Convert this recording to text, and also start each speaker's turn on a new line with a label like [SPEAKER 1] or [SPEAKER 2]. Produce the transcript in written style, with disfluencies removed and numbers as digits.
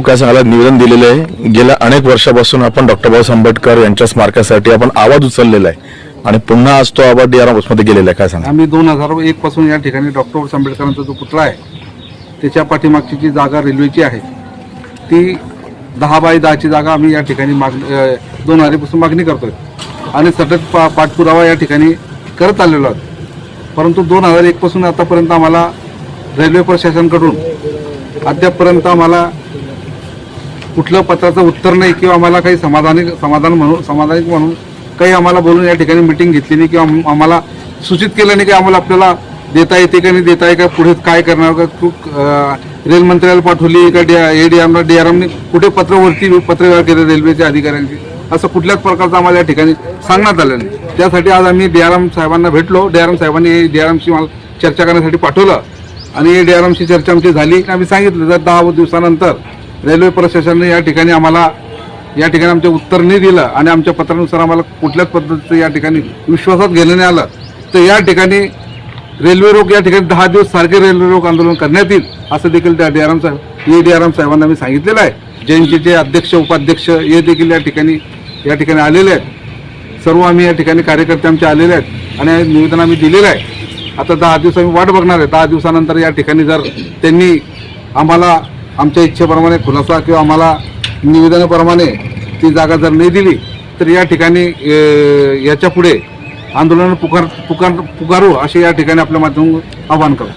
[SPEAKER 1] काय सांगायला निवेदन दिलेलं आहे. गेल्या अनेक वर्षापासून आपण डॉक्टर बाबासाहेब आंबेडकर यांच्या स्मारकासाठी आपण आवाज उचललेला आहे आणि पुन्हा आज तो आवाज DRM हाऊसमध्ये गेलेला आहे. काय सांगा?
[SPEAKER 2] आम्ही 2001 पासून या ठिकाणी डॉक्टर बाबासाहेब आंबेडकरांचा जो पुतळा आहे त्याच्या पाठीमागची जी जागा रेल्वेची आहे ती 10 बाय 10ची जागा आम्ही या ठिकाणी 2000 पासून मागणी करतोय आणि सतत पाठपुरावा या ठिकाणी करत आलेलो आहोत. परंतु 2001 पासून आतापर्यंत आम्हाला रेल्वे प्रशासनाकडून अद्यापपर्यंत आम्हाला कुठलं पत्राचं उत्तर नाही किंवा आम्हाला काही समाधानिक म्हणून काही आम्हाला बोलून या ठिकाणी मिटिंग घेतली नाही किंवा आम्हाला सूचित केलं नाही की आम्हाला आपल्याला देता येते का नाही देता आहे का, पुढे काय करणार का, रेल मंत्र्याला पाठवली का DRMने कुठे पत्रव्यवहार केले रेल्वेच्या अधिकाऱ्यांची, असं कुठल्याच प्रकारचं आम्हाला या ठिकाणी सांगण्यात आलं नाही. त्यासाठी आज आम्ही DRM साहेबांना भेटलो. DRM साहेबांनी DRMशी मला चर्चा करण्यासाठी पाठवलं आणि DRMशी चर्चा आमची झाली. आम्ही सांगितलं जर 10 दिवसानंतर रेल्वे प्रशासनाने या ठिकाणी आमचे उत्तर नाही दिलं आणि आमच्या पत्रानुसार आम्हाला कुठल्याच पद्धतीचं या ठिकाणी विश्वासात घेणं नाही आलं तर या ठिकाणी रेल्वे रोक या ठिकाणी 10 दिवस सारखे रेल्वे रोक आंदोलन करण्यात येईल असं देखील त्या DRM साहेबांना मी सांगितलेलं आहे. जयंतीचे अध्यक्ष उपाध्यक्ष हे देखील या ठिकाणी आलेले आहेत. सर्व आम्ही या ठिकाणी कार्यकर्ते आमचे आलेले आहेत आणि निवेदन आम्ही दिलेलं आहे. आता 10 दिवस आम्ही वाट बघणार आहे. 10 दिवसानंतर या ठिकाणी जर त्यांनी आम्हाला आमच्या इच्छेप्रमाणे खुलासा किंवा आम्हाला निवेदनाप्रमाणे ती जागा जर नाही दिली तर या ठिकाणी याच्या पुढे आंदोलन पुकारू असे या ठिकाणी आपल्या माध्यमातून आवाहन करू.